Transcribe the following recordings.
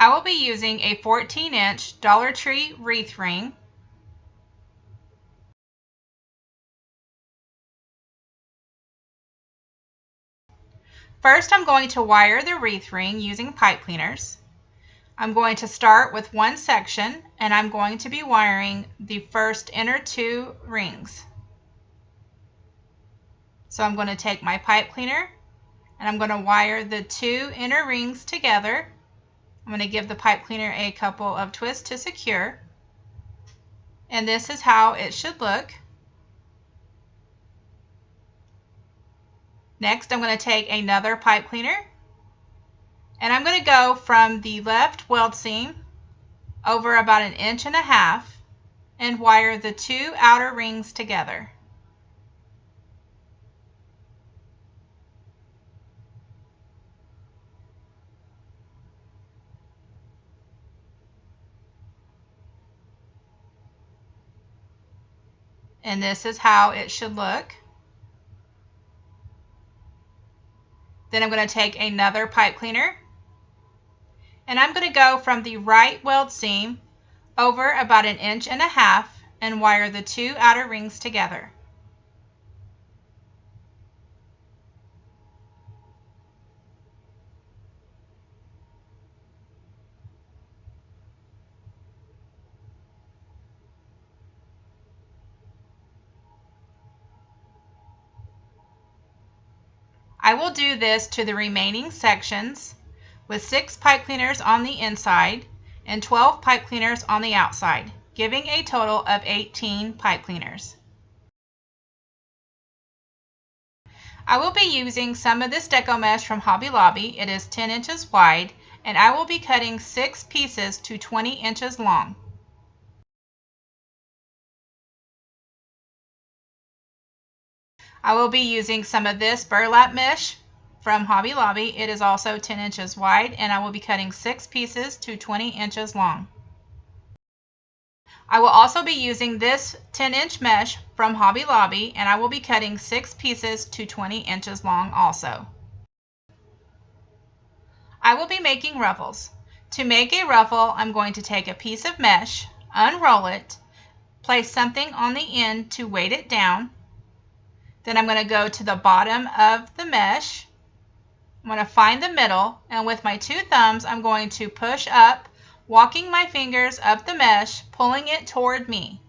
I will be using a 14-inch Dollar Tree wreath ring. First, I'm going to wire the wreath ring using pipe cleaners. I'm going to start with one section, and I'm going to be wiring the first inner 2 rings. So I'm going to take my pipe cleaner and I'm going to wire the 2 inner rings together. I'm going to give the pipe cleaner a couple of twists to secure. And this is how it should look. Next, I'm going to take another pipe cleaner and I'm going to go from the left weld seam over about 1.5 inches and wire the 2 outer rings together. And this is how it should look. Then I'm going to take another pipe cleaner and I'm going to go from the right weld seam over about 1.5 inches and wire the 2 outer rings together. I will do this to the remaining sections with 6 pipe cleaners on the inside and 12 pipe cleaners on the outside, giving a total of 18 pipe cleaners. I will be using some of this deco mesh from Hobby Lobby. It is 10 inches wide, and I will be cutting 6 pieces to 20 inches long. I will be using some of this burlap mesh from Hobby Lobby. It is also 10 inches wide, and I will be cutting 6 pieces to 20 inches long. I will also be using this 10-inch mesh from Hobby Lobby, and I will be cutting 6 pieces to 20 inches long also. I will be making ruffles. To make a ruffle, I'm going to take a piece of mesh, unroll it, place something on the end to weight it down. Then I'm going to go to the bottom of the mesh. I'm going to find the middle, and with my 2 thumbs, I'm going to push up, walking my fingers up the mesh, pulling it toward me.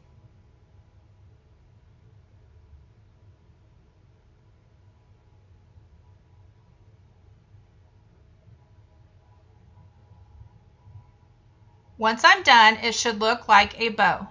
Once I'm done, it should look like a bow.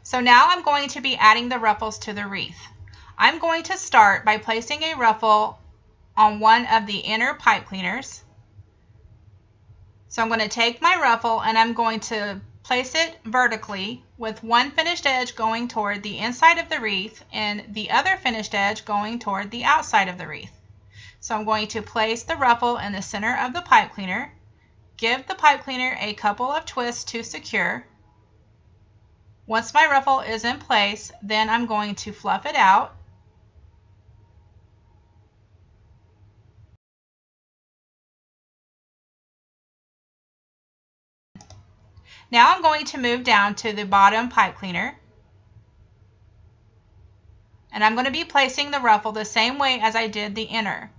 So now I'm going to be adding the ruffles to the wreath. I'm going to start by placing a ruffle on one of the inner pipe cleaners. So I'm going to take my ruffle and I'm going to place it vertically with one finished edge going toward the inside of the wreath and the other finished edge going toward the outside of the wreath. So I'm going to place the ruffle in the center of the pipe cleaner, give the pipe cleaner a couple of twists to secure. Once my ruffle is in place, then I'm going to fluff it out. Now I'm going to move down to the bottom pipe cleaner, and I'm going to be placing the ruffle the same way as I did the inner.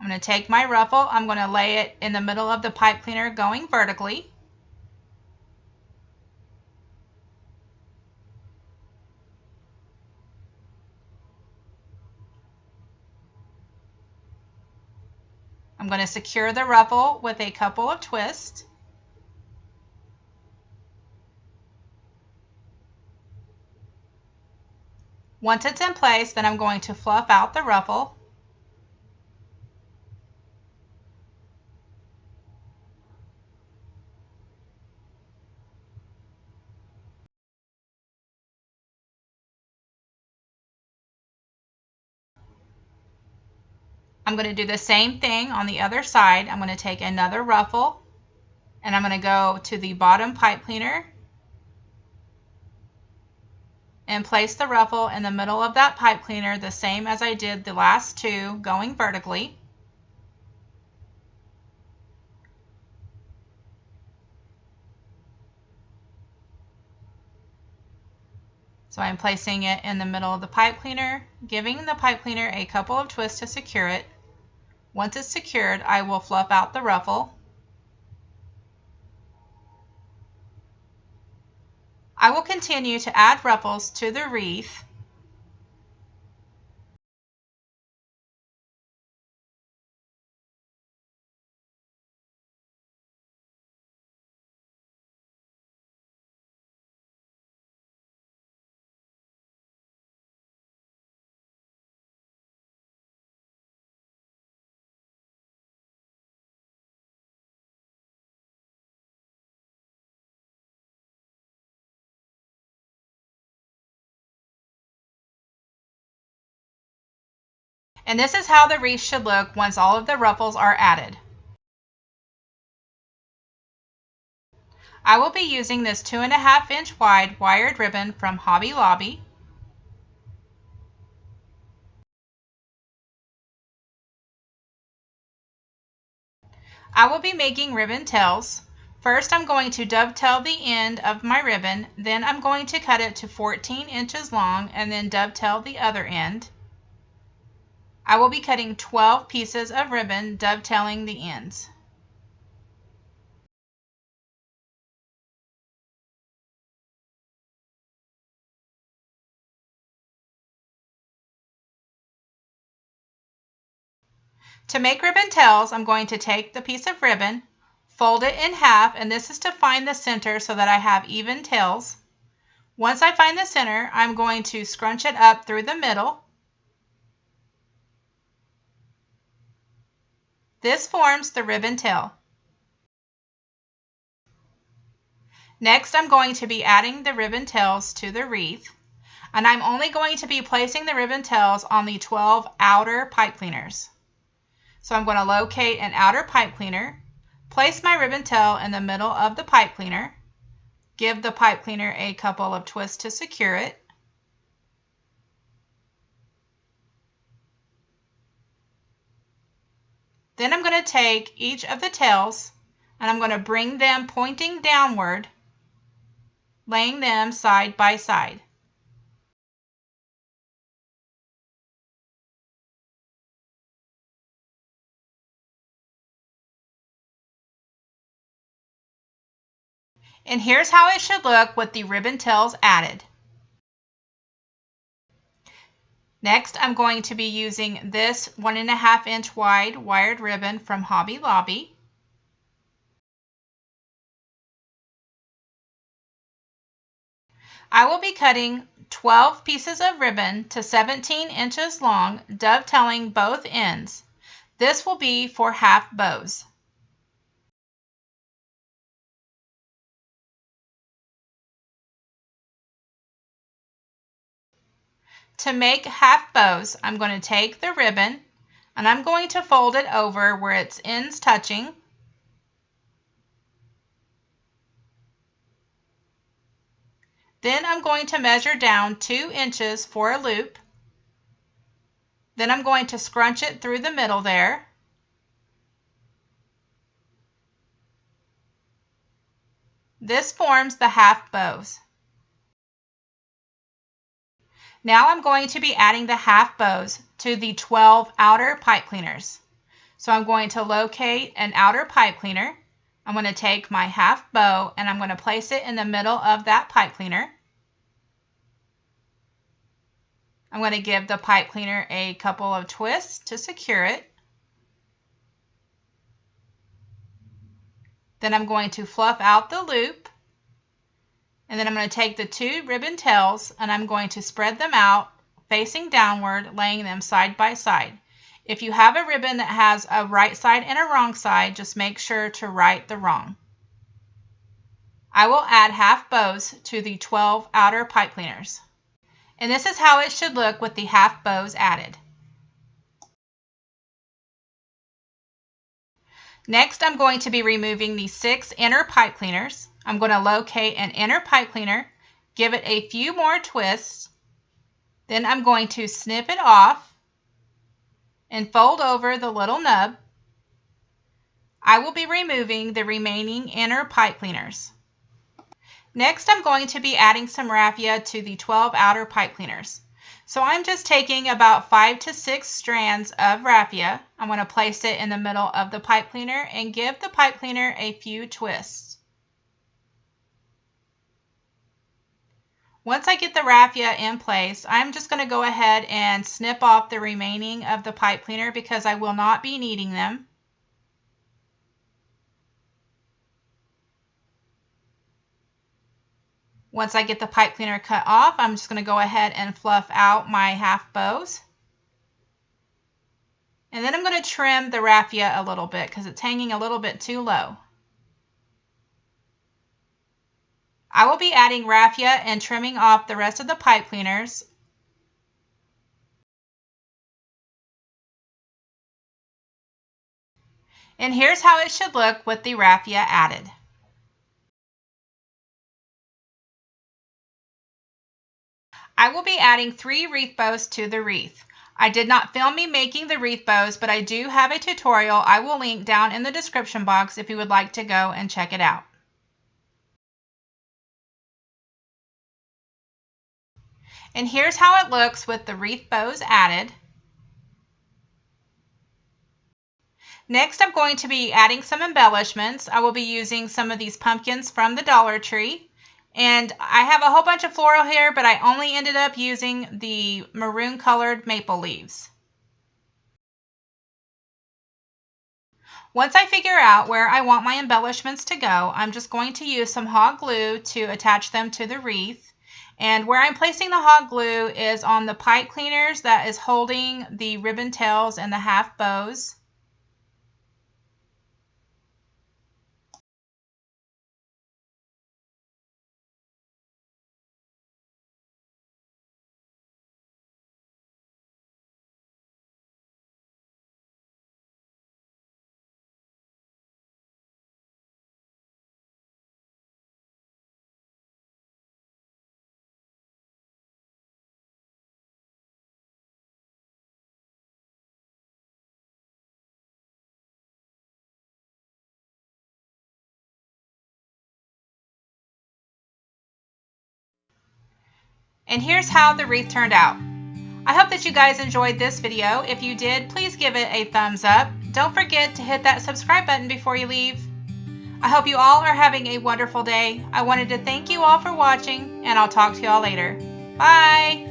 I'm going to take my ruffle, I'm going to lay it in the middle of the pipe cleaner going vertically. I'm going to secure the ruffle with a couple of twists. Once it's in place, then I'm going to fluff out the ruffle. I'm going to do the same thing on the other side. I'm going to take another ruffle and I'm going to go to the bottom pipe cleaner and place the ruffle in the middle of that pipe cleaner, the same as I did the last two, going vertically. So I'm placing it in the middle of the pipe cleaner, giving the pipe cleaner a couple of twists to secure it. Once it's secured, I will fluff out the ruffle. I will continue to add ruffles to the wreath. And this is how the wreath should look once all of the ruffles are added. I will be using this 2.5 inch wide wired ribbon from Hobby Lobby. I will be making ribbon tails. First, I'm going to dovetail the end of my ribbon, then I'm going to cut it to 14 inches long and then dovetail the other end. I will be cutting 12 pieces of ribbon, dovetailing the ends. To make ribbon tails, I'm going to take the piece of ribbon, fold it in half, and this is to find the center so that I have even tails. Once I find the center, I'm going to scrunch it up through the middle. This forms the ribbon tail. Next, I'm going to be adding the ribbon tails to the wreath, and I'm only going to be placing the ribbon tails on the 12 outer pipe cleaners. So I'm going to locate an outer pipe cleaner, place my ribbon tail in the middle of the pipe cleaner, give the pipe cleaner a couple of twists to secure it, then I'm going to take each of the tails and I'm going to bring them pointing downward, laying them side by side. And here's how it should look with the ribbon tails added. Next, I'm going to be using this 1.5 inch wide wired ribbon from Hobby Lobby. I will be cutting 12 pieces of ribbon to 17 inches long, dovetailing both ends. This will be for half bows. To make half bows, I'm going to take the ribbon and I'm going to fold it over where its ends touching. Then I'm going to measure down 2 inches for a loop. Then I'm going to scrunch it through the middle there. This forms the half bows. Now I'm going to be adding the half bows to the 12 outer pipe cleaners. So I'm going to locate an outer pipe cleaner. I'm going to take my half bow and I'm going to place it in the middle of that pipe cleaner. I'm going to give the pipe cleaner a couple of twists to secure it. Then I'm going to fluff out the loop. And then I'm going to take the 2 ribbon tails and I'm going to spread them out facing downward, laying them side by side. If you have a ribbon that has a right side and a wrong side, just make sure to right the wrong. I will add half bows to the 12 outer pipe cleaners. And this is how it should look with the half bows added. Next, I'm going to be removing the 6 inner pipe cleaners. I'm going to locate an inner pipe cleaner, give it a few more twists, then I'm going to snip it off and fold over the little nub. I will be removing the remaining inner pipe cleaners. Next, I'm going to be adding some raffia to the 12 outer pipe cleaners. So I'm just taking about 5 to 6 strands of raffia. I'm going to place it in the middle of the pipe cleaner and give the pipe cleaner a few twists. Once I get the raffia in place, I'm just going to go ahead and snip off the remaining of the pipe cleaner because I will not be needing them. Once I get the pipe cleaner cut off, I'm just going to go ahead and fluff out my half bows. And then I'm going to trim the raffia a little bit because it's hanging a little bit too low. I will be adding raffia and trimming off the rest of the pipe cleaners. And here's how it should look with the raffia added. I will be adding 3 wreath bows to the wreath. I did not film me making the wreath bows, but I do have a tutorial I will link down in the description box if you would like to go and check it out. And here's how it looks with the wreath bows added. Next, I'm going to be adding some embellishments. I will be using some of these pumpkins from the Dollar Tree. And I have a whole bunch of floral here, but I only ended up using the maroon colored maple leaves. Once I figure out where I want my embellishments to go, I'm just going to use some hot glue to attach them to the wreath. And where I'm placing the hot glue is on the pipe cleaners that is holding the ribbon tails and the half bows. And here's how the wreath turned out. I hope that you guys enjoyed this video. If you did, please give it a thumbs up. Don't forget to hit that subscribe button before you leave. I hope you all are having a wonderful day. I wanted to thank you all for watching, and I'll talk to you all later. Bye!